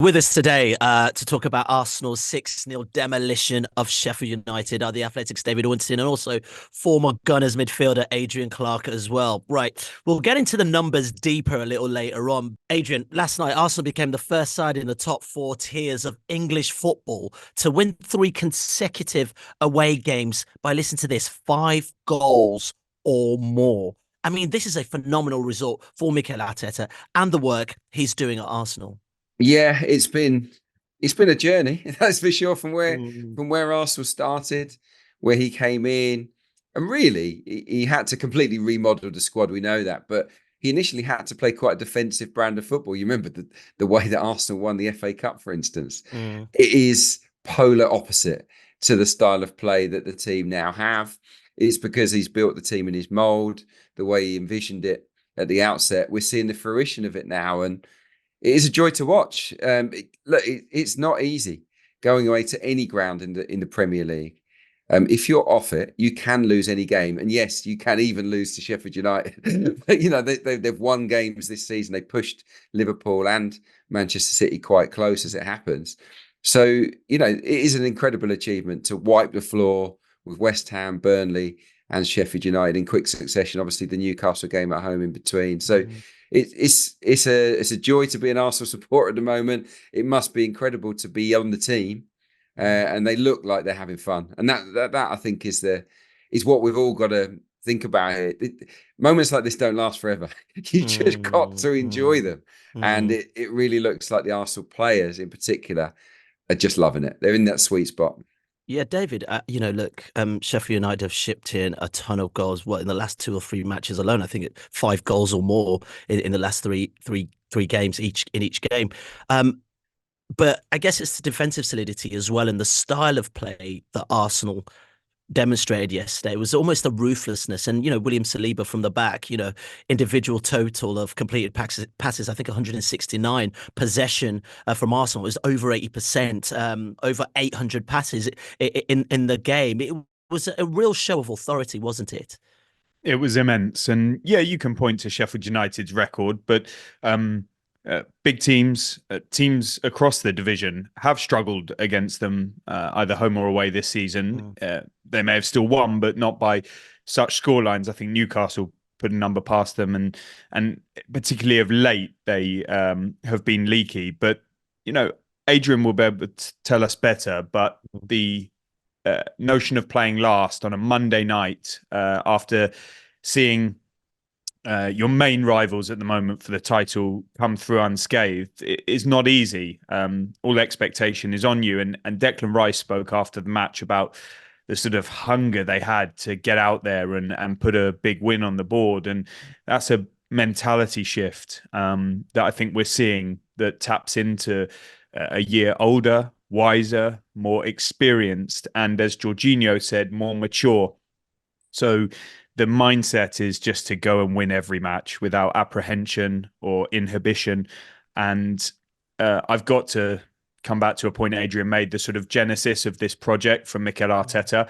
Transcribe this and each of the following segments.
With us today to talk about Arsenal's 6-0 demolition of Sheffield United are the Athletic's David Ornstein and also former Gunners midfielder Adrian Clarke as well. Right, we'll get into the numbers deeper a little later on. Adrian, last night Arsenal became the first side in the top four tiers of English football to win 3 consecutive away games by, listen to this, 5 goals or more. I mean, this is a phenomenal result for Mikel Arteta and the work he's doing at Arsenal. Yeah, it's been a journey, that's for sure. From where Mm. from where Arsenal started, where he came in, and really he had to completely remodel the squad. We know that, but he initially had to play quite a defensive brand of football. You remember the way that Arsenal won the FA Cup, for instance. Mm. It is polar opposite to the style of play that the team now have. It's because he's built the team in his mould, the way he envisioned it at the outset. We're seeing the fruition of it now, and it is a joy to watch. It's not easy going away to any ground in the Premier League. If you're off it, you can lose any game, and yes, you can even lose to Sheffield United. But, they've won games this season. They pushed Liverpool and Manchester City quite close as it happens. So it is an incredible achievement to wipe the floor with West Ham, Burnley, and Sheffield United in quick succession. Obviously, the Newcastle game at home in between. So Mm. it's a joy to be an Arsenal supporter at the moment. It must be incredible to be on the team, and they look like they're having fun. And that I think is what we've all got to think about here. Moments like this don't last forever. You just got Mm. to enjoy Mm. them, and Mm. it really looks like the Arsenal players in particular are just loving it. They're in that sweet spot. Yeah, David, look, Sheffield United have shipped in a ton of goals. What, in the last 2 or 3 matches alone, I think 5 goals or more in the last three games in each game. Um, but I guess it's the defensive solidity as well and the style of play that Arsenal demonstrated yesterday. It was almost a ruthlessness. And, William Saliba from the back, individual total of completed passes I think 169. Possession from Arsenal was over 80%, over 800 passes in the game. It was a real show of authority, wasn't it? It was immense. And yeah, you can point to Sheffield United's record, but big teams across the division have struggled against them, either home or away this season. Mm. They may have still won, but not by such scorelines. I think Newcastle put a number past them, and particularly of late, they have been leaky. But, Adrian will be able to tell us better, but the notion of playing last on a Monday night after seeing your main rivals at the moment for the title come through unscathed is not easy. All expectation is on you. And Declan Rice spoke after the match about the sort of hunger they had to get out there and put a big win on the board. And that's a mentality shift that I think we're seeing that taps into a year older, wiser, more experienced, and as Jorginho said, more mature. So the mindset is just to go and win every match without apprehension or inhibition. And I've got to come back to a point Adrian made, the sort of genesis of this project from Mikel Arteta.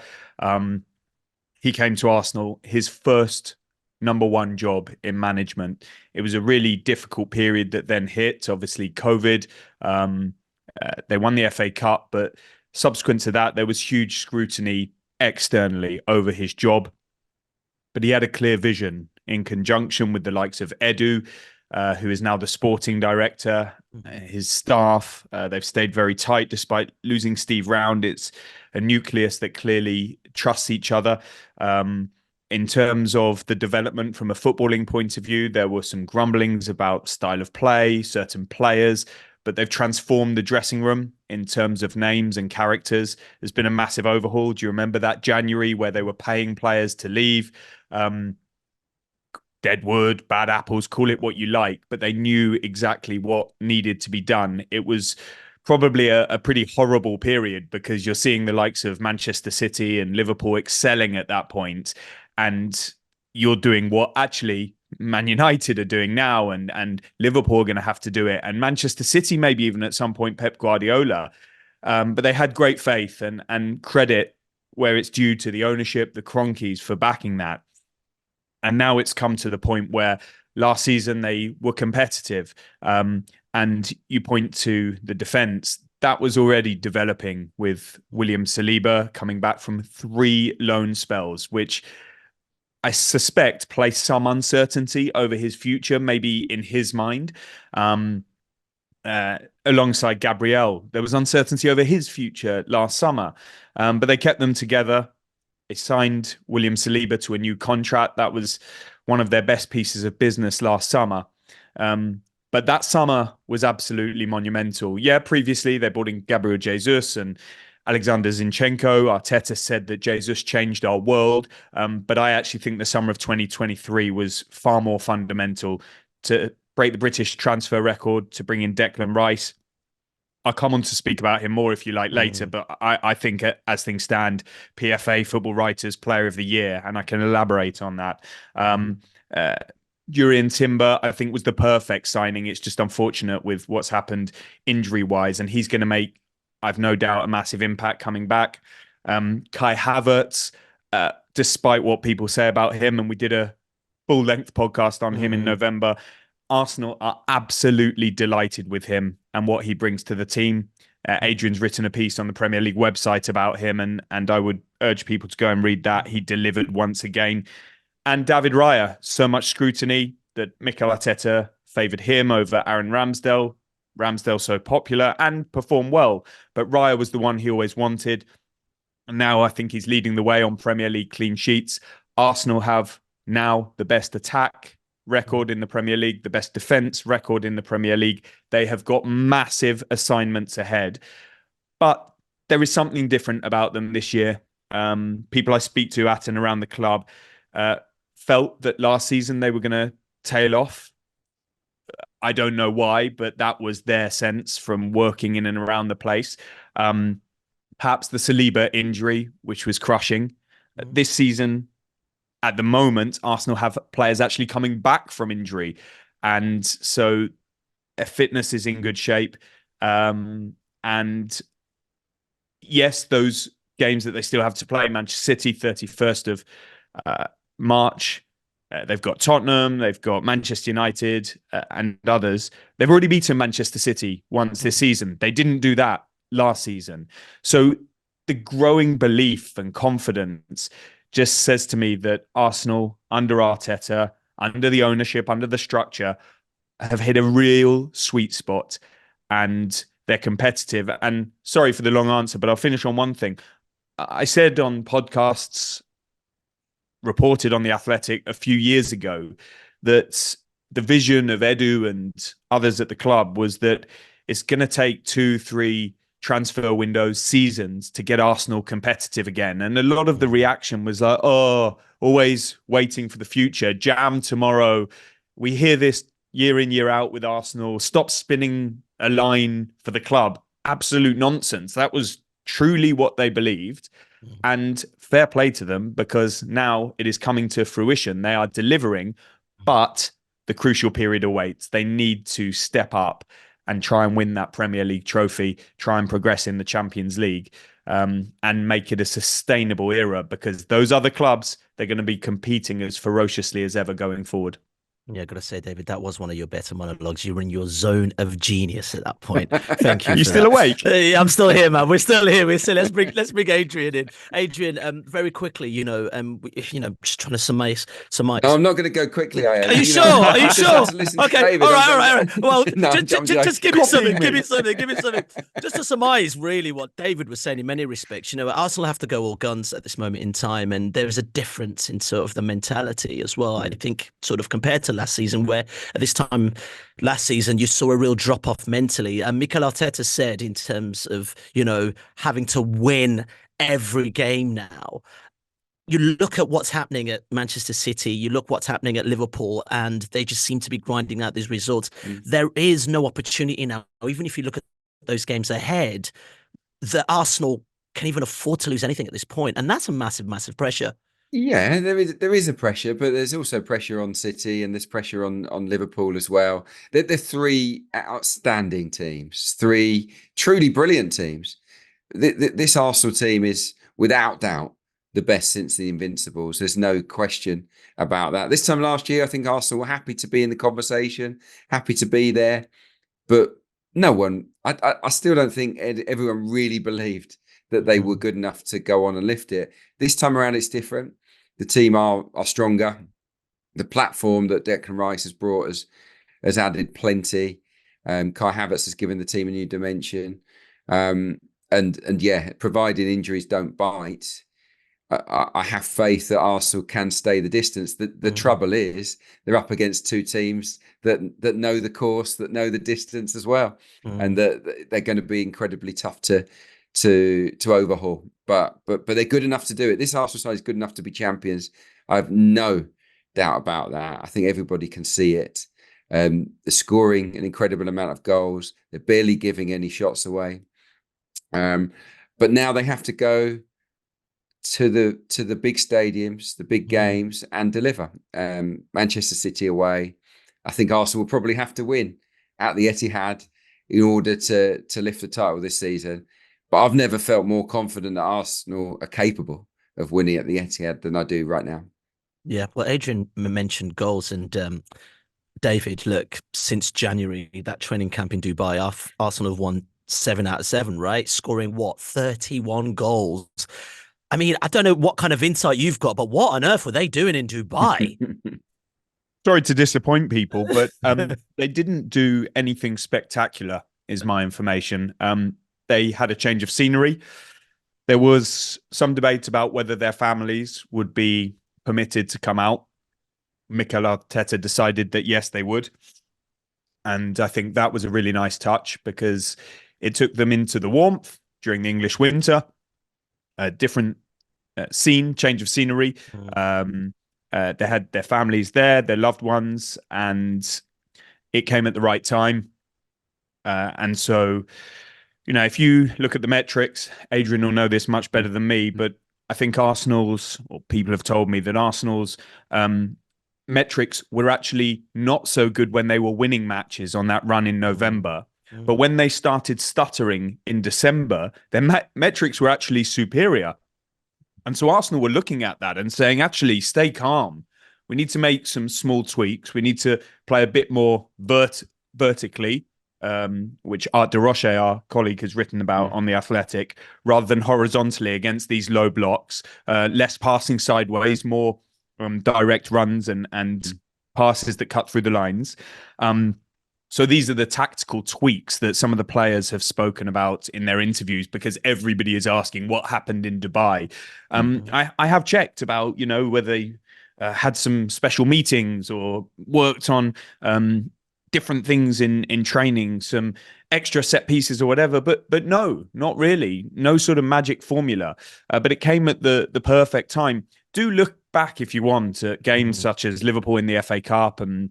He came to Arsenal, his first number one job in management. It was a really difficult period that then hit, obviously COVID. They won the FA Cup, but subsequent to that, there was huge scrutiny externally over his job. But he had a clear vision in conjunction with the likes of Edu, who is now the sporting director, his staff. They've stayed very tight despite losing Steve Round. It's a nucleus that clearly trusts each other. In terms of the development from a footballing point of view, there were some grumblings about style of play, certain players, but they've transformed the dressing room in terms of names and characters. There's been a massive overhaul. Do you remember that January where they were paying players to leave? Deadwood, bad apples, call it what you like, but they knew exactly what needed to be done. It was probably a pretty horrible period because you're seeing the likes of Manchester City and Liverpool excelling at that point, and you're doing what actually Man United are doing now, and Liverpool are going to have to do it, and Manchester City maybe even at some point Pep Guardiola. But they had great faith and credit where it's due to the ownership, the Cronkies, for backing that. And now it's come to the point where last season they were competitive. And you point to the defence. That was already developing with William Saliba coming back from 3 loan spells, which I suspect placed some uncertainty over his future, maybe in his mind. Alongside Gabriel, there was uncertainty over his future last summer, but they kept them together. They signed William Saliba to a new contract. That was one of their best pieces of business last summer. But that summer was absolutely monumental. Yeah, previously they brought in Gabriel Jesus and Alexander Zinchenko. Arteta said that Jesus changed our world. But I actually think the summer of 2023 was far more fundamental to break the British transfer record, to bring in Declan Rice. I'll come on to speak about him more if you like later, but I think as things stand, PFA Football Writers Player of the Year, and I can elaborate on that. Jurriën Timber, I think, was the perfect signing. It's just unfortunate with what's happened injury-wise, and he's going to make, I've no doubt, a massive impact coming back. Kai Havertz, despite what people say about him, and we did a full-length podcast on him in November, Arsenal are absolutely delighted with him and what he brings to the team. Adrian's written a piece on the Premier League website about him, and I would urge people to go and read that. He delivered once again. And David Raya, so much scrutiny that Mikel Arteta favoured him over Aaron Ramsdale. Ramsdale so popular and performed well, but Raya was the one he always wanted. And now I think he's leading the way on Premier League clean sheets. Arsenal have now the best attack record in the Premier League, the best defence record in the Premier League. They have got massive assignments ahead. But there is something different about them this year. People I speak to at and around the club felt that last season they were going to tail off. I don't know why, but that was their sense from working in and around the place. Perhaps the Saliba injury, which was crushing. This season, at the moment, Arsenal have players actually coming back from injury. And so their fitness is in good shape. And yes, those games that they still have to play, Manchester City, 31st of March, they've got Tottenham, they've got Manchester United and others. They've already beaten Manchester City once this season. They didn't do that last season. So the growing belief and confidence just says to me that Arsenal, under Arteta, under the ownership, under the structure, have hit a real sweet spot and they're competitive. And sorry for the long answer, but I'll finish on one thing. I said on podcasts, reported on The Athletic a few years ago, that the vision of Edu and others at the club was that it's going to take 2-3 transfer windows, seasons to get Arsenal competitive again. And a lot of the reaction was like, oh, always waiting for the future. Jam tomorrow. We hear this year in, year out with Arsenal. Stop spinning a line for the club. Absolute nonsense. That was truly what they believed. And fair play to them, because now it is coming to fruition. They are delivering, but the crucial period awaits. They need to step up and try and win that Premier League trophy, try and progress in the Champions League, and make it a sustainable era, because those other clubs, they're going to be competing as ferociously as ever going forward. Yeah, I got to say, David, that was one of your better monologues. You were in your zone of genius at that point. Thank you. You still awake? I'm still here, man. We're still here. Let's bring Adrian in. Adrian, very quickly, just trying to surmise. No, I'm not going to go quickly. Are you sure? Are you sure? Okay. All right. Well, just give me something. Give me something. Just to surmise, really, what David was saying in many respects. Arsenal have to go all guns at this moment in time, and there is a difference in sort of the mentality as well. I think, sort of compared to last season, where at this time last season you saw a real drop off mentally. And Mikel Arteta said, in terms of having to win every game now, you look at what's happening at Manchester City, you look what's happening at Liverpool, and they just seem to be grinding out these results. There is no opportunity now, even if you look at those games ahead, that Arsenal can even afford to lose anything at this point, and that's a massive pressure. Yeah, there is a pressure, but there's also pressure on City, and there's pressure on Liverpool as well. They're 3 outstanding teams, 3 truly brilliant teams. This Arsenal team is, without doubt, the best since the Invincibles. There's no question about that. This time last year, I think Arsenal were happy to be in the conversation, happy to be there, but no one, I still don't think everyone really believed that they were good enough to go on and lift it. This time around, it's different. The team are stronger. The platform that Declan Rice has brought us has added plenty. Kai Havertz has given the team a new dimension. And yeah, provided injuries don't bite, I have faith that Arsenal can stay the distance. The trouble is they're up against two teams that know the course, that know the distance as well, and that they're going to be incredibly tough to overhaul. But they're good enough to do it. This Arsenal side is good enough to be champions. I have no doubt about that. I think everybody can see it. They're scoring an incredible amount of goals. They're barely giving any shots away. But now they have to go to the big stadiums, the big games, and deliver. Manchester City away. I think Arsenal will probably have to win at the Etihad in order to lift the title this season. But I've never felt more confident that Arsenal are capable of winning at the Etihad than I do right now. Yeah, well, Adrian mentioned goals, and David, look, since January, that training camp in Dubai, Arsenal have won 7 out of 7, right? Scoring 31 goals. I mean, I don't know what kind of insight you've got, but what on earth were they doing in Dubai? Sorry to disappoint people, but they didn't do anything spectacular, is my information. They had a change of scenery. There was some debate about whether their families would be permitted to come out. Mikel Arteta decided that yes, they would. And I think that was a really nice touch because it took them into the warmth during the English winter. A different scene, change of scenery. They had their families there, their loved ones, and it came at the right time. And so, you know, if you look at the metrics, Adrian will know this much better than me, but I think Arsenal's, or people have told me that Arsenal's metrics were actually not so good when they were winning matches on that run in November. But when they started stuttering in December, their metrics were actually superior. And so Arsenal were looking at that and saying, actually, stay calm. We need to make some small tweaks. We need to play a bit more vertically, which Art de Roche, our colleague, has written about on The Athletic, rather than horizontally against these low blocks, less passing sideways, more direct runs and passes that cut through the lines. So these are the tactical tweaks that some of the players have spoken about in their interviews, because everybody is asking what happened in Dubai. I have checked about, you know, whether they had some special meetings or worked on different things in training, some extra set pieces or whatever. But no, not really. No sort of magic formula. But it came at the perfect time. Do look back if you want at games such as Liverpool in the FA Cup and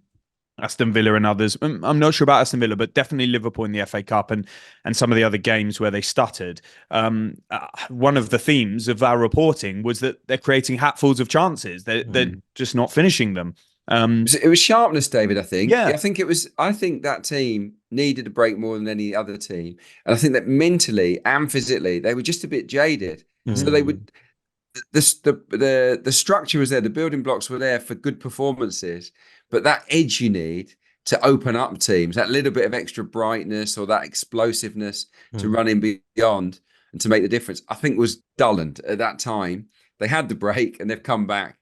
Aston Villa and others. I'm not sure about Aston Villa, but definitely Liverpool in the FA Cup and some of the other games where they stuttered. One of the themes of our reporting was that they're creating hatfuls of chances. They're just not finishing them. It was sharpness, David, I think. Yeah. I think that team needed a break more than any other team. And I think that mentally and physically, they were just a bit jaded. So they would... The structure was there, the building blocks were there for good performances, but that edge you need to open up teams, that little bit of extra brightness or that explosiveness to run in beyond and to make the difference, I think was dulled at that time. They had the break and they've come back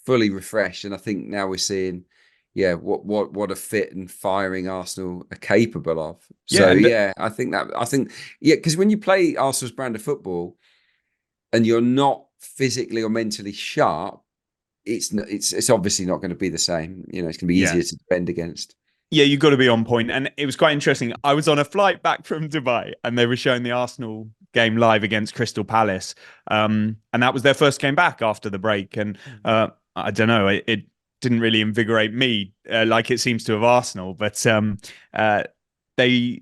fully refreshed, and I think now we're seeing what a fit and firing Arsenal are capable of. So I think because when you play Arsenal's brand of football and you're not physically or mentally sharp, it's obviously not going to be the same. You know, it's going to be easier to defend against. Yeah, you've got to be on point. And it was quite interesting. I was on a flight back from Dubai and they were showing the Arsenal game live against Crystal Palace. And that was their first game back after the break. And I don't know, it didn't really invigorate me like it seems to have Arsenal. But they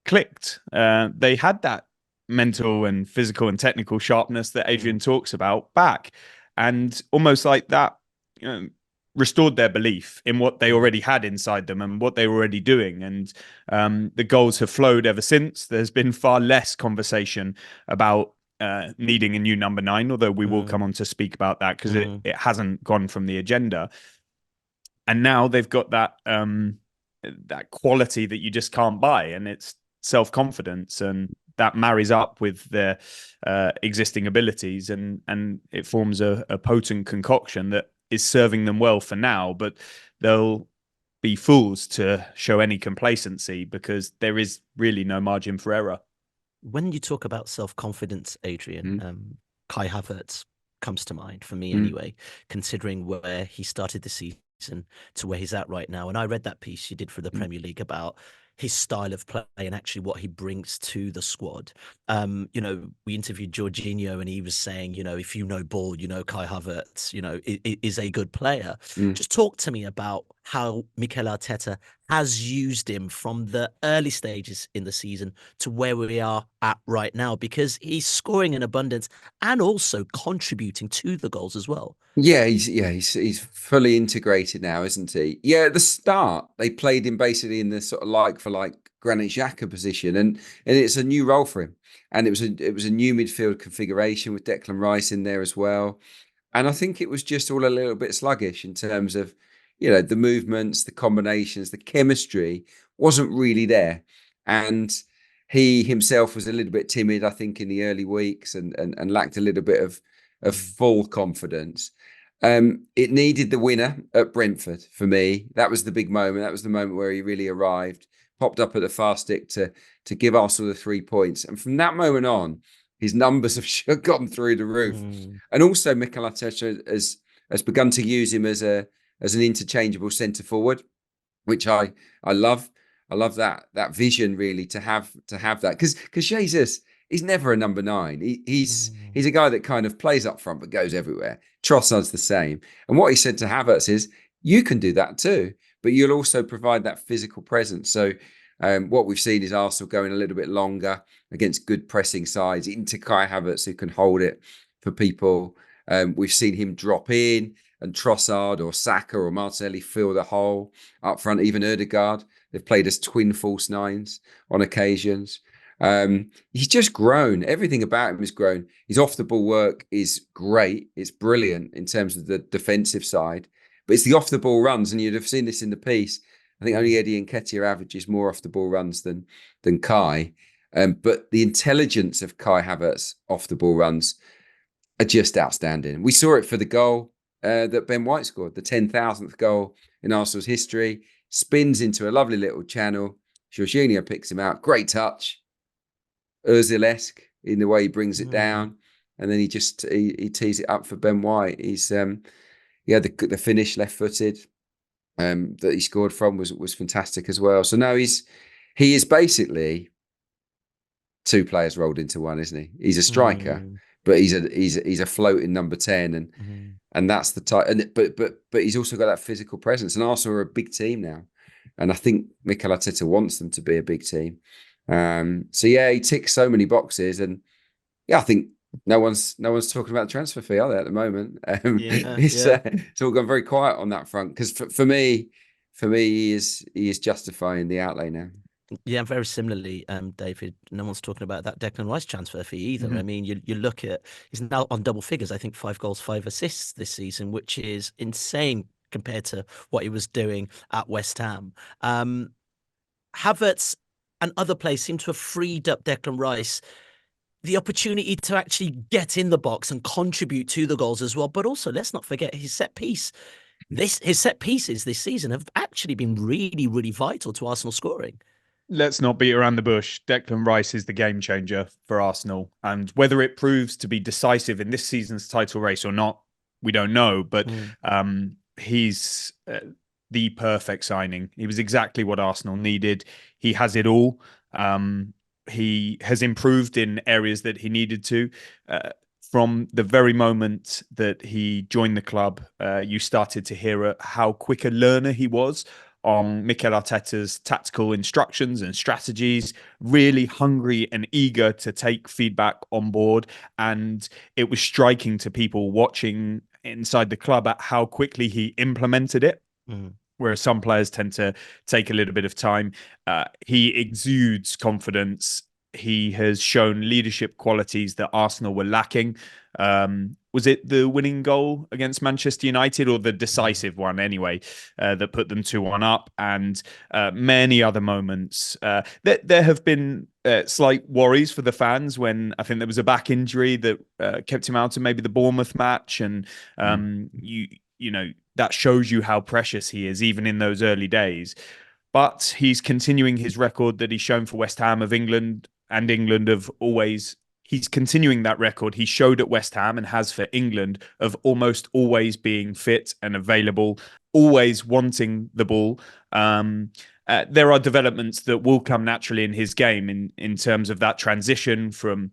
clicked. They had that mental and physical and technical sharpness that Adrian talks about back, and almost like that, you know, restored their belief in what they already had inside them and what they were already doing. And the goals have flowed ever since. There's been far less conversation about needing a new number 9, although we will come on to speak about that because it hasn't gone from the agenda. And now they've got that that quality that you just can't buy, and it's self-confidence, and that marries up with their existing abilities, and it forms a potent concoction that is serving them well for now. But they'll be fools to show any complacency because there is really no margin for error. When you talk about self-confidence, Adrian, Kai Havertz comes to mind for me anyway, considering where he started the season to where he's at right now. And I read that piece you did for the Premier League about his style of play and actually what he brings to the squad. You know, we interviewed Jorginho and he was saying, you know, if you know ball, you know, Kai Havertz, you know, is a good player. Just talk to me about how Mikel Arteta has used him from the early stages in the season to where we are at right now, because he's scoring in abundance and also contributing to the goals as well. Yeah, he's fully integrated now, isn't he? Yeah, at the start they played him basically in the sort of like for like Granit Xhaka position, and it's a new role for him. And it was a new midfield configuration with Declan Rice in there as well. And I think it was just all a little bit sluggish in terms of, you know, the movements, the combinations, the chemistry wasn't really there. And he himself was a little bit timid, I think, in the early weeks and lacked a little bit of full confidence. It needed the winner at Brentford for me. That was the big moment. That was the moment where he really arrived, popped up at the far stick to give Arsenal the 3 points. And from that moment on, his numbers have gone through the roof. And also Mikel Arteta has begun to use him as an interchangeable centre forward, which I love. I love that vision really to have that, because Jesus, he's never a number 9. He's a guy that kind of plays up front but goes everywhere. Trossard's the same. And what he said to Havertz is, you can do that too, but you'll also provide that physical presence. So what we've seen is Arsenal going a little bit longer against good pressing sides into Kai Havertz, who can hold it for people. We've seen him drop in, and Trossard or Saka or Martinelli fill the hole up front. Even Ødegaard, they've played as twin false 9s on occasions. He's just grown. Everything about him has grown. His off the ball work is great. It's brilliant in terms of the defensive side, but it's the off the ball runs, and you'd have seen this in the piece. I think only Eddie Nketiah averages more off the ball runs than Kai. But the intelligence of Kai Havertz off the ball runs are just outstanding. We saw it for the goal that Ben White scored, the 10,000th goal in Arsenal's history. Spins into a lovely little channel. Jorginho picks him out. Great touch. Ozil-esque in the way he brings it down, and then he tees it up for Ben White. He's the finish left-footed that he scored from was fantastic as well. So now he is basically 2 players rolled into one, isn't he? He's a striker, but he's a floating number 10, and that's the type. And but he's also got that physical presence. And Arsenal are a big team now, and I think Mikel Arteta wants them to be a big team. So yeah, he ticks so many boxes, and yeah, I think no one's talking about the transfer fee, are they, at the moment? It's all gone very quiet on that front, because for me, he is justifying the outlay now. Yeah, very similarly, David, no one's talking about that Declan Rice transfer fee either. I mean, you look at, he's now on double figures, I think 5 goals, 5 assists this season, which is insane compared to what he was doing at West Ham. Havertz and other players seem to have freed up Declan Rice the opportunity to actually get in the box and contribute to the goals as well. But also, let's not forget his set piece. His set pieces this season have actually been really, really vital to Arsenal scoring. Let's not beat around the bush. Declan Rice is the game changer for Arsenal. And whether it proves to be decisive in this season's title race or not, we don't know. But he's the perfect signing. He was exactly what Arsenal needed. He has it all. He has improved in areas that he needed to. From the very moment that he joined the club, you started to hear how quick a learner he was on Mikel Arteta's tactical instructions and strategies, really hungry and eager to take feedback on board. And it was striking to people watching inside the club at how quickly he implemented it. Whereas some players tend to take a little bit of time. He exudes confidence he has shown leadership qualities that Arsenal were lacking. Was it the winning goal against Manchester United, or the decisive one anyway, that put them 2-1 up, and many other moments? There have been slight worries for the fans when I think there was a back injury that kept him out of maybe the Bournemouth match, and you know, that shows you how precious he is even in those early days. But he's continuing his record that he's shown for West Ham of England, and England have always. He's continuing that record he showed at West Ham and has for England of almost always being fit and available, always wanting the ball. There are developments that will come naturally in his game in terms of that transition from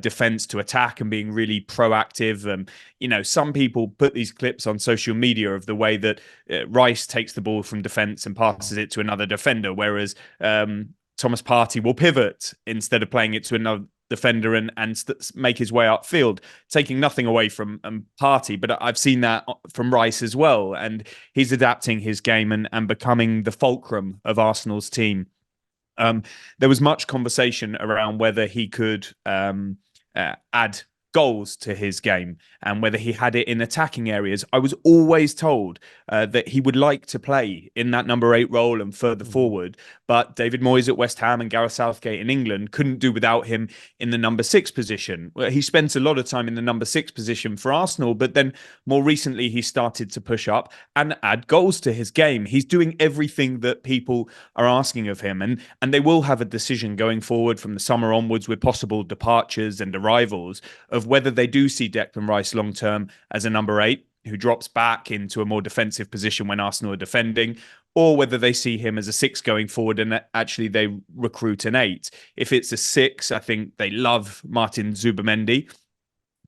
defense to attack and being really proactive. You know, some people put these clips on social media of the way that Rice takes the ball from defense and passes it to another defender, whereas Thomas Partey will pivot instead of playing it to another defender and make his way upfield, taking nothing away from Partey. But I've seen that from Rice as well, and he's adapting his game and becoming the fulcrum of Arsenal's team. There was much conversation around whether he could add goals to his game and whether he had it in attacking areas. I was always told that he would like to play in that number 8 role and further forward, but David Moyes at West Ham and Gareth Southgate in England couldn't do without him in the number 6 position. He spent a lot of time in the number 6 position for Arsenal, but then more recently he started to push up and add goals to his game. He's doing everything that people are asking of him, and they will have a decision going forward from the summer onwards with possible departures and arrivals of whether they do see Declan Rice long term as a number 8 who drops back into a more defensive position when Arsenal are defending, or whether they see him as a 6 going forward and actually they recruit an 8. If it's a 6, I think they love Martin Zubimendi.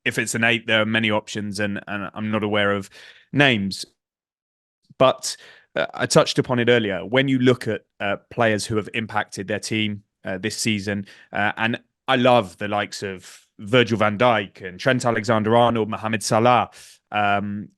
If it's an 8, there are many options, and I'm not aware of names. But I touched upon it earlier. When you look at players who have impacted their team this season, and I love the likes of Virgil van Dijk and Trent Alexander-Arnold, Mohamed Salah,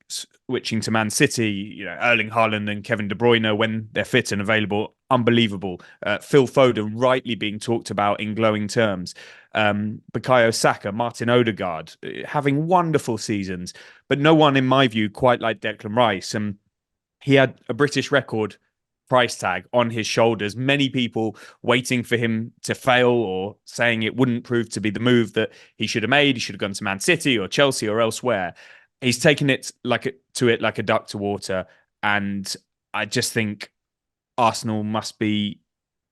switching to Man City, you know, Erling Haaland and Kevin De Bruyne when they're fit and available, unbelievable. Phil Foden rightly being talked about in glowing terms. Bukayo Saka, Martin Odegaard, having wonderful seasons, but no one, in my view, quite like Declan Rice. And he had a British record price tag on his shoulders. Many people waiting for him to fail or saying it wouldn't prove to be the move that he should have made. He should have gone to Man City or Chelsea or elsewhere. He's taken it like a duck to water. And I just think Arsenal must be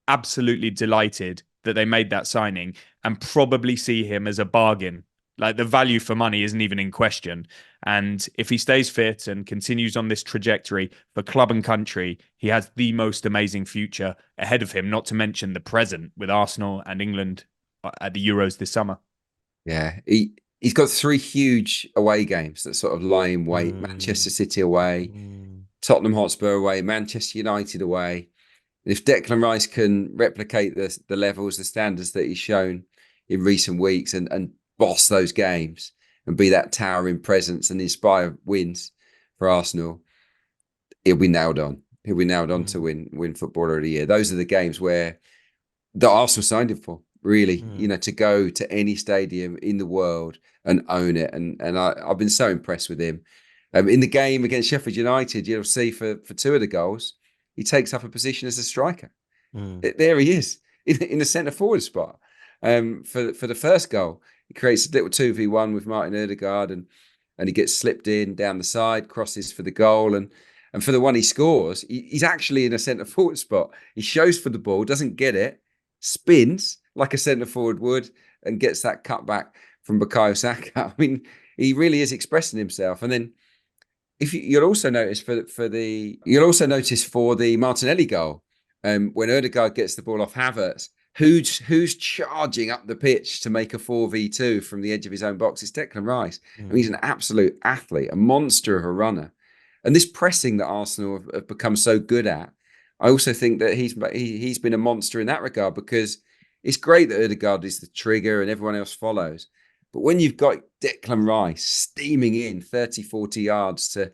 absolutely delighted that they made that signing and probably see him as a bargain. Like, the value for money isn't even in question. And if he stays fit and continues on this trajectory for club and country, he has the most amazing future ahead of him, not to mention the present with Arsenal and England at the Euros this summer. Yeah, he's got 3 huge away games that sort of lie in wait. Manchester City away, Tottenham Hotspur away, Manchester United away. And if Declan Rice can replicate the levels, the standards that he's shown in recent weeks and boss those games and be that towering presence and inspire wins for Arsenal, he'll be nailed on. He'll be nailed on to win Footballer of the Year. Those are the games where the Arsenal signed him for, really, you know, to go to any stadium in the world and own it. And I've been so impressed with him. In the game against Sheffield United, you'll see for 2 of the goals, he takes up a position as a striker. There he is in the centre forward spot. For the first goal, he creates a little 2v1 with Martin Odegaard and he gets slipped in down the side, crosses for the goal. And for the one he scores, he's actually in a centre forward spot. He shows for the ball, doesn't get it, spins like a centre forward would, and gets that cutback from Bukayo Saka. I mean, he really is expressing himself. And then you'll also notice for the Martinelli goal, when Odegaard gets the ball off Havertz, who's charging up the pitch to make a 4v2 from the edge of his own box? It's Declan Rice. I mean, he's an absolute athlete, a monster of a runner. And this pressing that Arsenal have become so good at, I also think that he's been a monster in that regard, because it's great that Odegaard is the trigger and everyone else follows. But when you've got Declan Rice steaming in 30, 40 yards to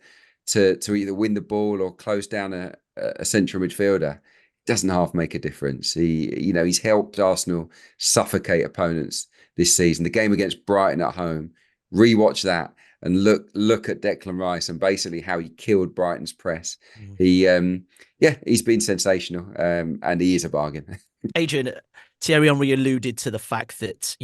either win the ball or close down a central midfielder, doesn't half make a difference. He's helped Arsenal suffocate opponents this season. The game against Brighton at home, rewatch that and look at Declan Rice and basically how he killed Brighton's press. He's been sensational, and he is a bargain. Adrian, Thierry Henry alluded to the fact that,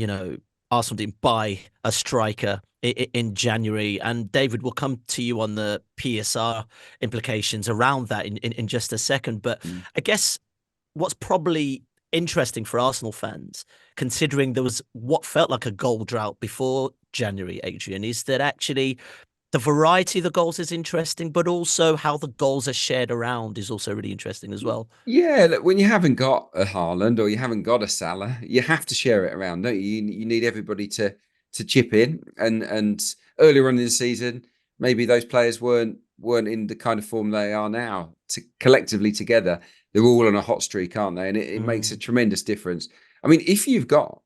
Arsenal didn't buy a striker in January, and David, will come to you on the PSR implications around that in just a second. But I guess what's probably interesting for Arsenal fans, considering there was what felt like a goal drought before January, Adrian, is that actually the variety of the goals is interesting, but also how the goals are shared around is also really interesting as well. Yeah, look, when you haven't got a Haaland or you haven't got a Salah, you have to share it around, don't you? You need everybody to chip in. And earlier on in the season, maybe those players weren't in the kind of form they are now. Collectively together, they're all on a hot streak, aren't they? And it makes a tremendous difference. I mean, if you've got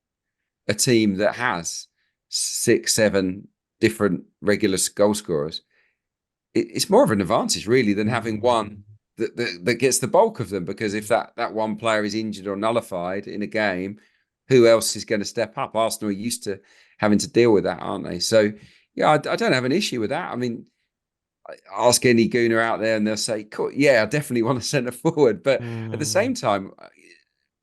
a team that has 6, 7 different regular goal scorers, it's more of an advantage really than having one that gets the bulk of them, because if that one player is injured or nullified in a game, who else is going to step up? Arsenal are used to having to deal with that, aren't they? So yeah, I don't have an issue with that. I mean, ask any gooner out there and they'll say, cool, yeah, I definitely want a centre forward, but at the same time,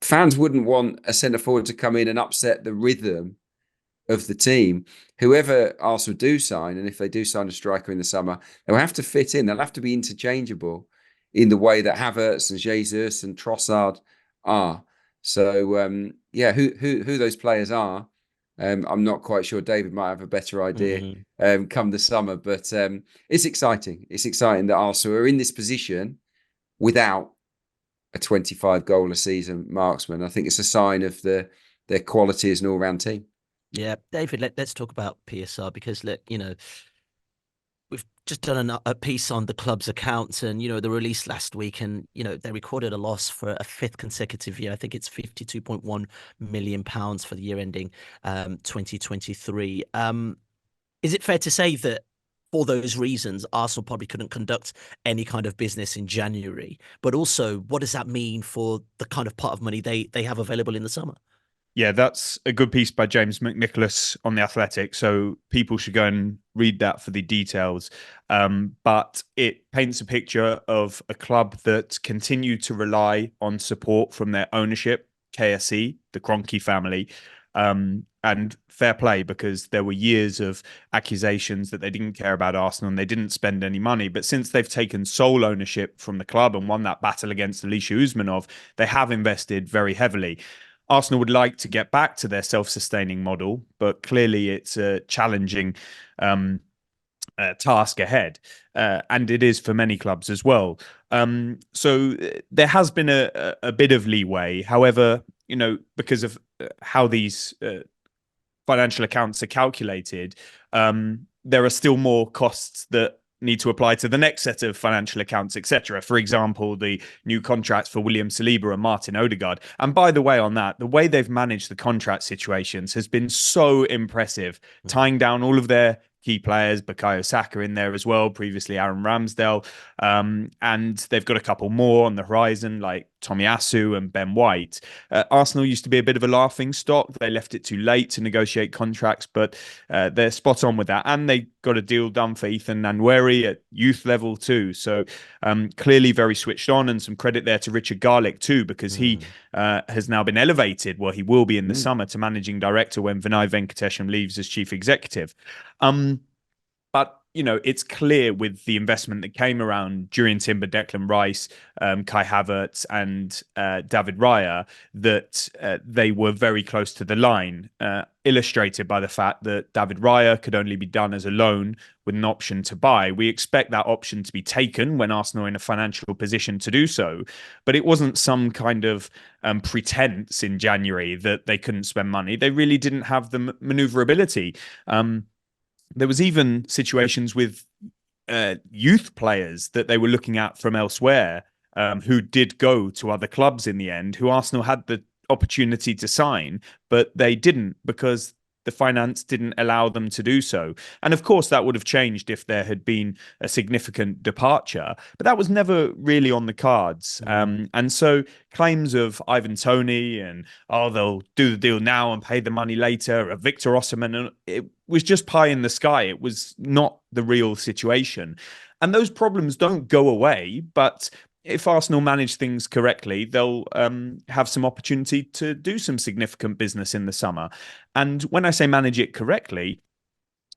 fans wouldn't want a centre forward to come in and upset the rhythm of the team. Whoever Arsenal do sign, and if they do sign a striker in the summer, they'll have to fit in. They'll have to be interchangeable in the way that Havertz and Jesus and Trossard are. So who those players are, I'm not quite sure. David might have a better idea come the summer, but it's exciting. It's exciting that Arsenal are in this position without a 25 goal a season marksman. I think it's a sign of their quality as an all-round team. Yeah, David, let's talk about PSR, because look, we've just done a piece on the club's accounts, and the release last week, and they recorded a loss for a 5th consecutive year. I think it's £52.1 million for the year ending 2023. Is it fair to say that for those reasons, Arsenal probably couldn't conduct any kind of business in January? But also, what does that mean for the kind of pot of money they have available in the summer? Yeah, that's a good piece by James McNicholas on The Athletic. So people should go and read that for the details. But it paints a picture of a club that continue to rely on support from their ownership, KSE, the Kroenke family. And fair play, because there were years of accusations that they didn't care about Arsenal and they didn't spend any money. But since they've taken sole ownership from the club and won that battle against Alisher Usmanov, they have invested very heavily. Arsenal would like to get back to their self-sustaining model, but clearly it's a challenging task ahead, and it is for many clubs as well. So there has been a bit of leeway. However, because of how these financial accounts are calculated, there are still more costs that need to apply to the next set of financial accounts, etc. For example, the new contracts for William Saliba and Martin Odegaard. And by the way, on that, the way they've managed the contract situations has been so impressive, tying down all of their key players, Bukayo Saka in there as well, previously Aaron Ramsdale. And they've got a couple more on the horizon, like Tomiyasu and Ben White. Arsenal used to be a bit of a laughing stock. They left it too late to negotiate contracts, but they're spot on with that. And they got a deal done for Ethan Nwaneri at youth level too. So clearly very switched on, and some credit there to Richard Garlick too, because he has now been elevated, well, he will be in the summer, to managing director when Vinay Venkatesham leaves as chief executive. But it's clear with the investment that came around Jurriën Timber, Declan Rice, Kai Havertz, and David Raya, that they were very close to the line, illustrated by the fact that David Raya could only be done as a loan with an option to buy. We expect that option to be taken when Arsenal are in a financial position to do so, but it wasn't some kind of pretense in January that they couldn't spend money. They really didn't have the maneuverability. There was even situations with youth players that they were looking at from elsewhere, who did go to other clubs in the end, who Arsenal had the opportunity to sign, but they didn't, because the finance didn't allow them to do so. And of course, that would have changed if there had been a significant departure, but that was never really on the cards. And so claims of Ivan Toney and, oh, they'll do the deal now and pay the money later, of Victor Osimhen, and it was just pie in the sky. It was not the real situation. And those problems don't go away, but if Arsenal manage things correctly, they'll have some opportunity to do some significant business in the summer. And when I say manage it correctly,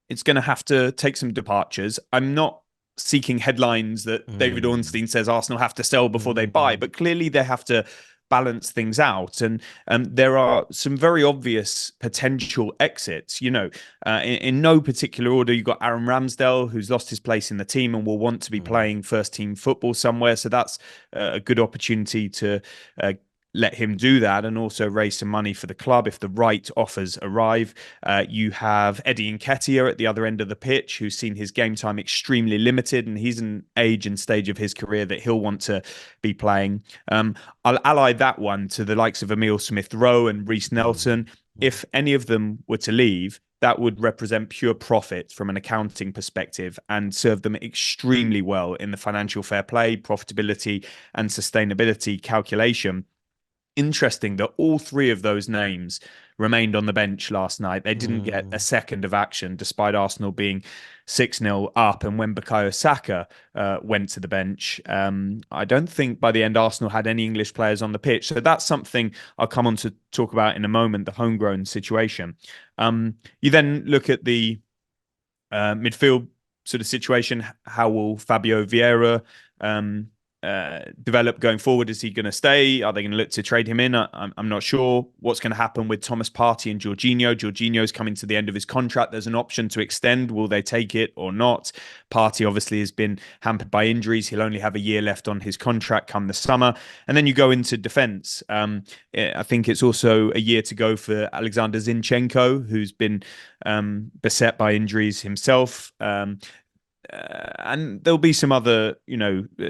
it's going to have to take some departures. I'm not seeking headlines that David Ornstein says Arsenal have to sell before they buy, but clearly they have to balance things out. And there are some very obvious potential exits. In no particular order, you've got Aaron Ramsdale, who's lost his place in the team and will want to be playing first team football somewhere. So that's a good opportunity to let him do that and also raise some money for the club if the right offers arrive. You have Eddie Nketiah at the other end of the pitch, who's seen his game time extremely limited, and he's an age and stage of his career that he'll want to be playing. I'll ally that one to the likes of Emile Smith-Rowe and Reece Nelson. If any of them were to leave, that would represent pure profit from an accounting perspective and serve them extremely well in the financial fair play, profitability, and sustainability calculation. Interesting that all three of those names remained on the bench last night. They didn't get a second of action, despite Arsenal being 6-0 up. And when Bukayo Saka went to the bench, I don't think by the end Arsenal had any English players on the pitch. So that's something I'll come on to talk about in a moment, the homegrown situation. You then look at the midfield sort of situation. How will Fabio Vieira develop going forward? Is he going to stay? Are they going to look to trade him in? I'm not sure what's going to happen with Thomas Partey and Jorginho. Jorginho's coming to the end of his contract. There's an option to extend. Will they take it or not? Partey obviously has been hampered by injuries. He'll only have a year left on his contract come the summer. And then you go into defence. I think it's also a year to go for Alexander Zinchenko, who's been beset by injuries himself. And there'll be some other,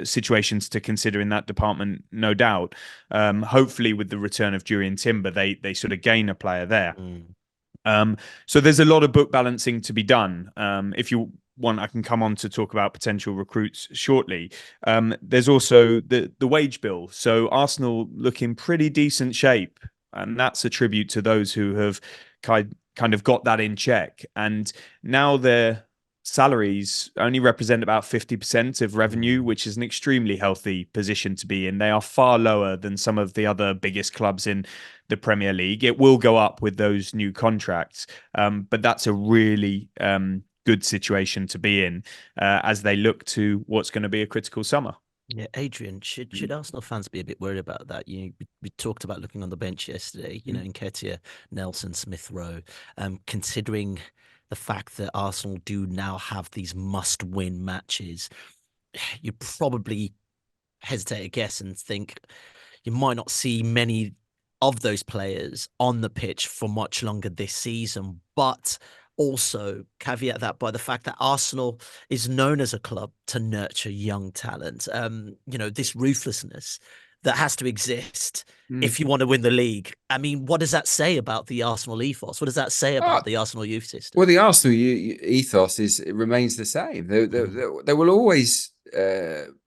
situations to consider in that department, no doubt. Hopefully, with the return of Jurriën Timber, they sort of gain a player there. So there's a lot of book balancing to be done. If you want, I can come on to talk about potential recruits shortly. There's also the wage bill. So Arsenal look in pretty decent shape, and that's a tribute to those who have kind of got that in check. And now they're salaries only represent about 50% of revenue, which is an extremely healthy position to be in. They are far lower than some of the other biggest clubs in the Premier League. It will go up with those new contracts, but that's a really good situation to be in as they look to what's going to be a critical summer. Yeah, Adrian, should Arsenal fans be a bit worried about that? We talked about looking on the bench yesterday, Nketiah, Nelson, Smith-Rowe, considering the fact that Arsenal do now have these must-win matches, you probably hesitate a guess and think you might not see many of those players on the pitch for much longer this season. But also caveat that by the fact that Arsenal is known as a club to nurture young talent. This ruthlessness that has to exist if you want to win the league. I mean, what does that say about the Arsenal ethos? What does that say about the Arsenal youth system? Well, the Arsenal ethos remains the same. They will always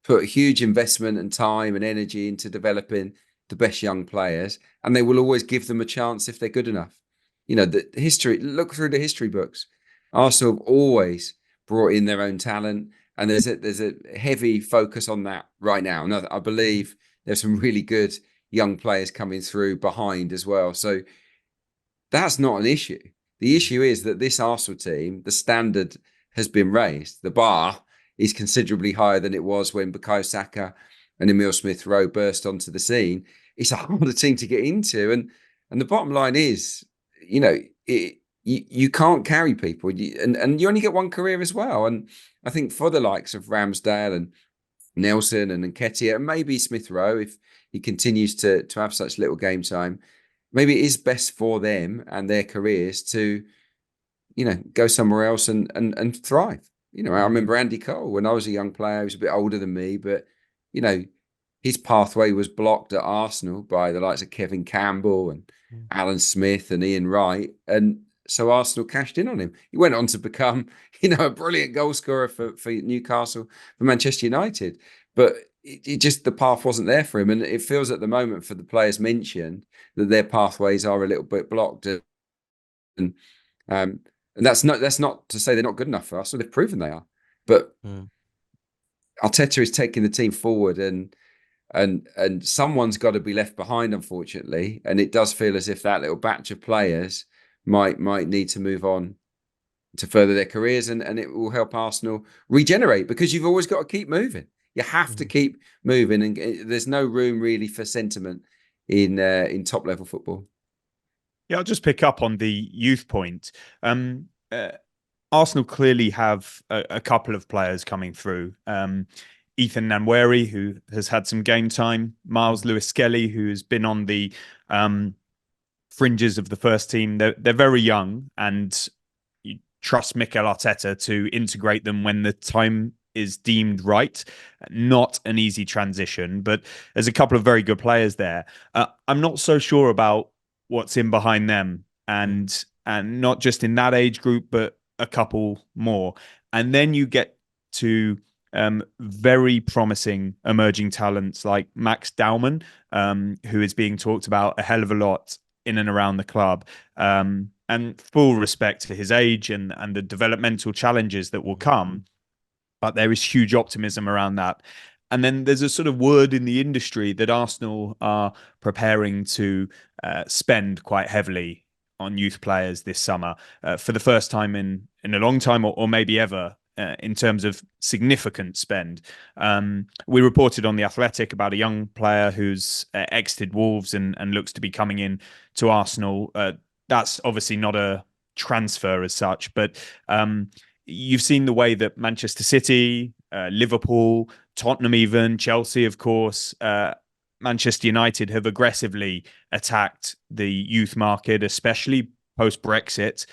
put huge investment and time and energy into developing the best young players, and they will always give them a chance if they're good enough. The history. Look through the history books. Arsenal have always brought in their own talent, and there's a heavy focus on that right now. And I believe there's some really good young players coming through behind as well. So that's not an issue. The issue is that this Arsenal team, the standard has been raised. The bar is considerably higher than it was when Bukayo Saka and Emile Smith-Rowe burst onto the scene. It's a harder team to get into. And the bottom line is, you can't carry people. And you only get one career as well. And I think for the likes of Ramsdale and Nelson and Nketiah, and maybe Smith-Rowe, if he continues to have such little game time, maybe it is best for them and their careers to, go somewhere else and thrive. I remember Andy Cole when I was a young player. He was a bit older than me, but, his pathway was blocked at Arsenal by the likes of Kevin Campbell and Alan Smith and Ian Wright. And So Arsenal cashed in on him. He went on to become, a brilliant goal scorer for Newcastle, for Manchester United. But it just, the path wasn't there for him. And it feels at the moment, for the players mentioned, that their pathways are a little bit blocked. And um, and that's not to say they're not good enough for us. So they've proven they are. But Arteta is taking the team forward, and someone's got to be left behind, unfortunately. And it does feel as if that little batch of players might need to move on to further their careers, and it will help Arsenal regenerate, because you've always got to keep moving. You have to keep moving, and there's no room really for sentiment in top level football. Yeah, I'll just pick up on the youth point. Arsenal clearly have a couple of players coming through. Ethan Nwaneri, who has had some game time. Miles Lewis-Skelly, who has been on the fringes of the first team. They're very young, and you trust Mikel Arteta to integrate them when the time is deemed right. Not an easy transition, but there's a couple of very good players there. I'm not so sure about what's in behind them, and not just in that age group, but a couple more. And then you get to very promising emerging talents like Max Daumann, who is being talked about a hell of a lot in and around the club. And full respect to his age and the developmental challenges that will come. But there is huge optimism around that. And then there's a sort of word in the industry that Arsenal are preparing to spend quite heavily on youth players this summer for the first time in a long time, or maybe ever, in terms of significant spend. We reported on The Athletic about a young player who's exited Wolves and looks to be coming in to Arsenal. That's obviously not a transfer as such, but you've seen the way that Manchester City, Liverpool, Tottenham, even Chelsea, of course, Manchester United have aggressively attacked the youth market, especially post-Brexit,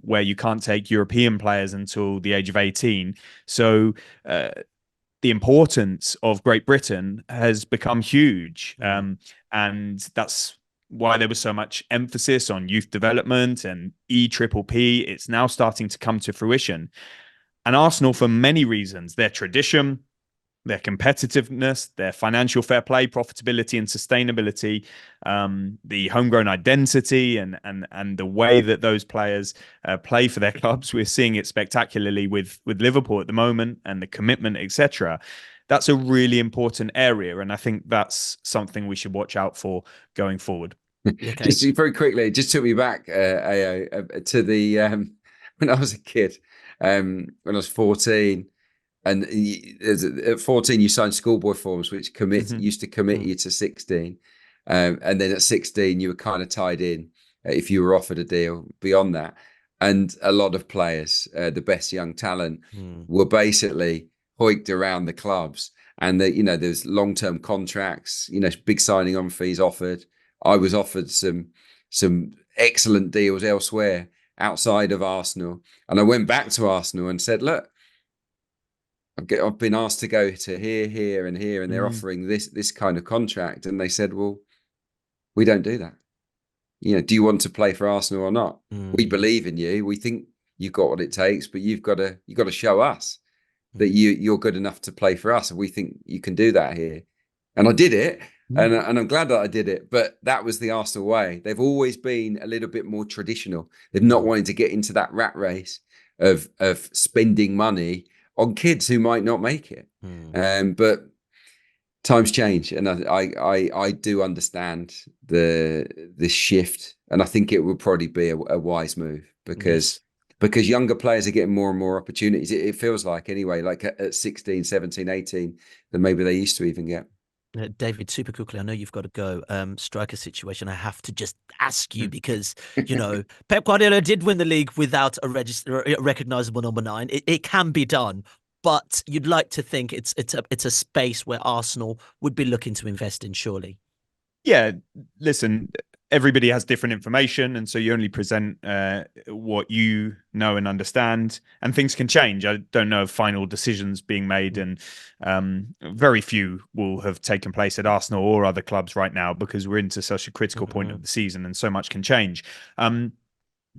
where you can't take European players until the age of 18. So the importance of Great Britain has become huge. And that's why there was so much emphasis on youth development and EPPP. It's now starting to come to fruition. And Arsenal, for many reasons, their tradition, their competitiveness, their financial fair play, profitability and sustainability, the homegrown identity and the way that those players play for their clubs. We're seeing it spectacularly with Liverpool at the moment, and the commitment, etc. That's a really important area, and I think that's something we should watch out for going forward. Okay. Just very quickly, it just took me back, Ayo, to the when I was a kid, when I was 14. And at 14, you signed schoolboy forms, which used to commit you to 16. And then at 16, you were kind of tied in if you were offered a deal beyond that. And a lot of players, the best young talent, were basically hoiked around the clubs. And there's long-term contracts, big signing on fees offered. I was offered some excellent deals elsewhere outside of Arsenal. And I went back to Arsenal and said, look, I've been asked to go to here, and here, and they're offering this kind of contract. And they said, well, we don't do that. Do you want to play for Arsenal or not? We believe in you. We think you've got what it takes, but you've got to show us that you're good enough to play for us. And we think you can do that here. And I did it. And I'm glad that I did it. But that was the Arsenal way. They've always been a little bit more traditional. They've not wanted to get into that rat race of spending money on kids who might not make it. But times change, and I do understand the shift, and I think it would probably be a wise move because younger players are getting more and more opportunities. It feels like, anyway, like at 16, 17, 18 than maybe they used to even get. David, super quickly, I know you've got to go. Striker situation, I have to just ask you because, Pep Guardiola did win the league without a recognizable number 9. It can be done, but you'd like to think it's a space where Arsenal would be looking to invest in, surely. Yeah, listen, everybody has different information, and so you only present what you know and understand, and things can change. I don't know of final decisions being made, and very few will have taken place at Arsenal or other clubs right now because we're into such a critical point of the season and so much can change.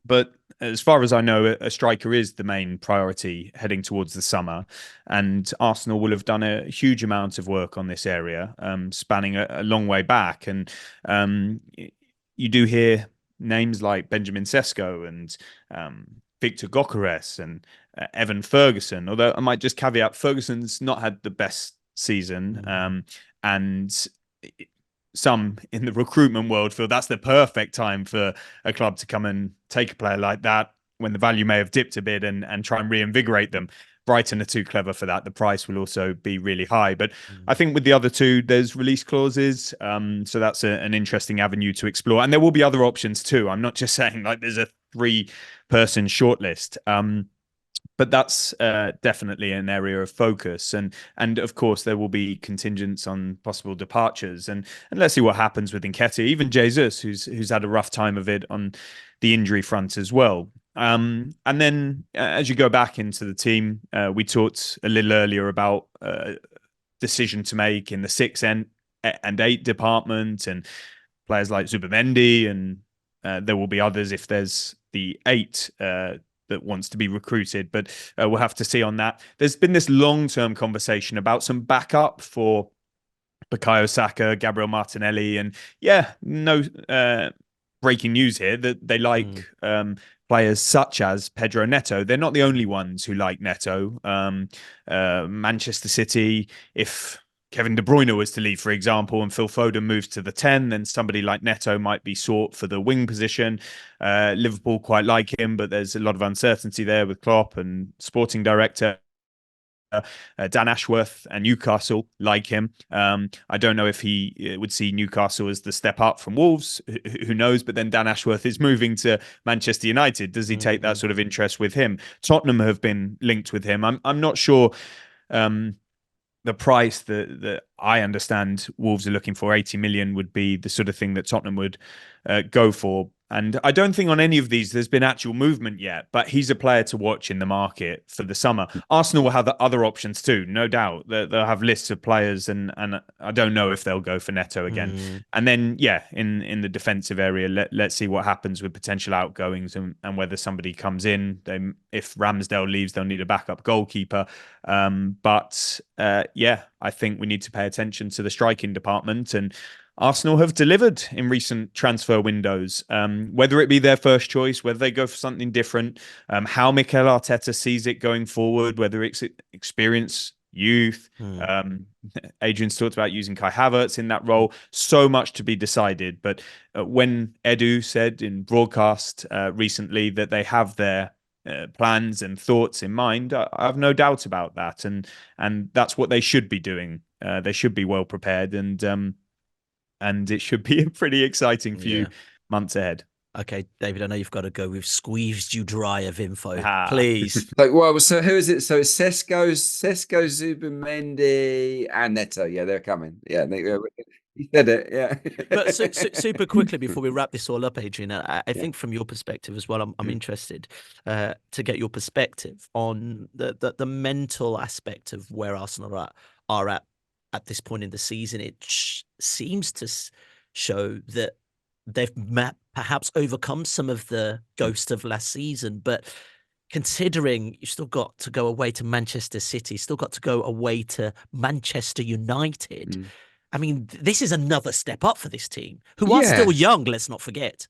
But as far as I know, a striker is the main priority heading towards the summer, and Arsenal will have done a huge amount of work on this area, spanning a long way back. And um, you do hear names like Benjamin Sesko and Victor Gyökeres and Evan Ferguson. Although I might just caveat, Ferguson's not had the best season, and some in the recruitment world feel that's the perfect time for a club to come and take a player like that when the value may have dipped a bit and try and reinvigorate them. Brighton are too clever for that. The price will also be really high. But I think with the other two, there's release clauses. So that's an interesting avenue to explore. And there will be other options too. I'm not just saying like there's a 3-person shortlist. But that's definitely an area of focus, and of course there will be contingents on possible departures, and let's see what happens with Nketiah, even Jesus, who's had a rough time of it on the injury front as well. And then as you go back into the team, we talked a little earlier about decision to make in the 6 and 8 department, and players like Zubimendi, and there will be others if there's the 8 that wants to be recruited, but we'll have to see on that. There's been this long-term conversation about some backup for Bukayo Saka, Gabriel Martinelli, and no breaking news here that they like players such as Pedro Neto. They're not the only ones who like Neto. Manchester City, if Kevin De Bruyne was to leave, for example, and Phil Foden moves to the 10, then somebody like Neto might be sought for the wing position. Liverpool quite like him, but there's a lot of uncertainty there with Klopp and sporting director. Dan Ashworth and Newcastle like him. I don't know if he would see Newcastle as the step up from Wolves. Who knows? But then Dan Ashworth is moving to Manchester United. Does he take that sort of interest with him? Tottenham have been linked with him. I'm not sure. The price that I understand Wolves are looking for, 80 million, would be the sort of thing that Tottenham would go for. And I don't think on any of these there's been actual movement yet, but he's a player to watch in the market for the summer. Arsenal will have other options too, no doubt. They'll have lists of players, and I don't know if they'll go for Neto again. And then, in the defensive area, let's see what happens with potential outgoings and whether somebody comes in. If Ramsdale leaves, they'll need a backup goalkeeper. But I think we need to pay attention to the striking department, and Arsenal have delivered in recent transfer windows, whether it be their first choice, whether they go for something different, how Mikel Arteta sees it going forward, whether it's experience, youth. Adrian's talked about using Kai Havertz in that role. So much to be decided. But when Edu said in broadcast recently that they have their plans and thoughts in mind, I have no doubt about that. And that's what they should be doing. They should be well prepared, and it should be a pretty exciting few months ahead. Okay, David, I know you've got to go. We've squeezed you dry of info. Please. So who is it? So it's Sesko, Zubimendi, and Neto. Yeah, they're coming. Yeah, he said it. Yeah. But super quickly before we wrap this all up, Adrian, I think from your perspective as well, I'm interested to get your perspective on the mental aspect of where Arsenal are at this point in the season. It seems to show that they've perhaps overcome some of the ghost of last season, but considering you've still got to go away to Manchester City, still got to go away to Manchester United. I mean, this is another step up for this team, who are still young, let's not forget.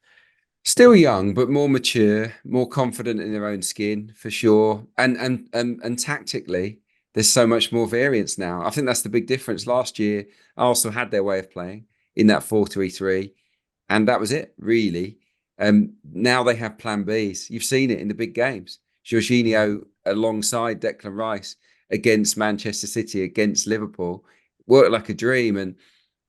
Still young, but more mature, more confident in their own skin, for sure. And tactically, there's so much more variance now. I think that's the big difference. Last year, Arsenal had their way of playing in that 4-3-3, and that was it, really. Now they have plan Bs. You've seen it in the big games. Jorginho alongside Declan Rice against Manchester City, against Liverpool, worked like a dream. And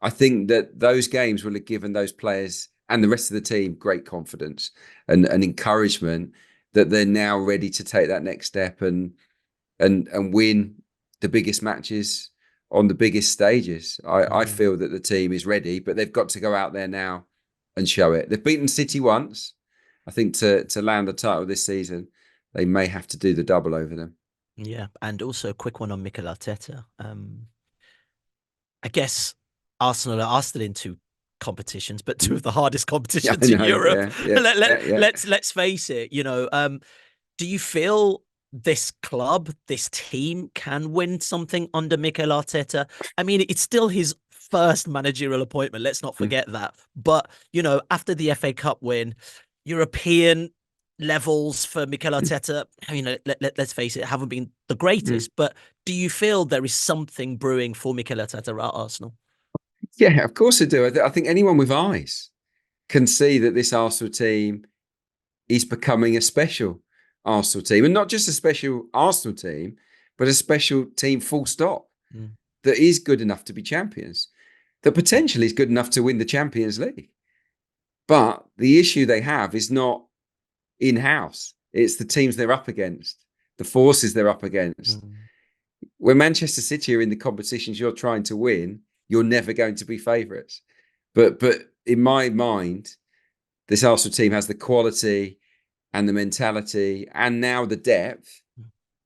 I think that those games will have given those players and the rest of the team great confidence and encouragement that they're now ready to take that next step and win the biggest matches on the biggest stages. I feel that the team is ready, but they've got to go out there now and show it. They've beaten City once. I think to land the title this season, they may have to do the double over them. Yeah, and also a quick one on Mikel Arteta. I guess Arsenal are still into competitions, but two of the hardest Yeah, competitions in Europe. Yeah. Let's face it. Do you feel this club, this team, can win something under Mikel Arteta? I mean, it's still his first managerial appointment. Let's not forget that. But after the FA Cup win, European levels for Mikel Arteta, let's face it, haven't been the greatest. But do you feel there is something brewing for Mikel Arteta at Arsenal? Yeah, of course I do. I think anyone with eyes can see that this Arsenal team is becoming a special Arsenal team, and not just a special Arsenal team, but a special team full stop, that is good enough to be champions, that potentially is good enough to win the Champions League. But the issue they have is not in-house. It's the teams they're up against, the forces they're up against. When Manchester City are in the competitions you're trying to win, you're never going to be favourites. But in my mind, this Arsenal team has the quality and the mentality and now the depth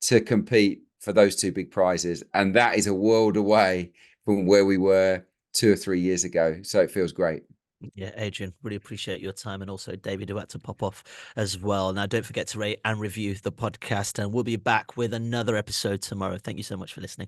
to compete for those two big prizes. And that is a world away from where we were 2 or 3 years ago. So it feels great. Yeah, Adrian, really appreciate your time. And also David, who had to pop off as well. Now, don't forget to rate and review the podcast. And we'll be back with another episode tomorrow. Thank you so much for listening.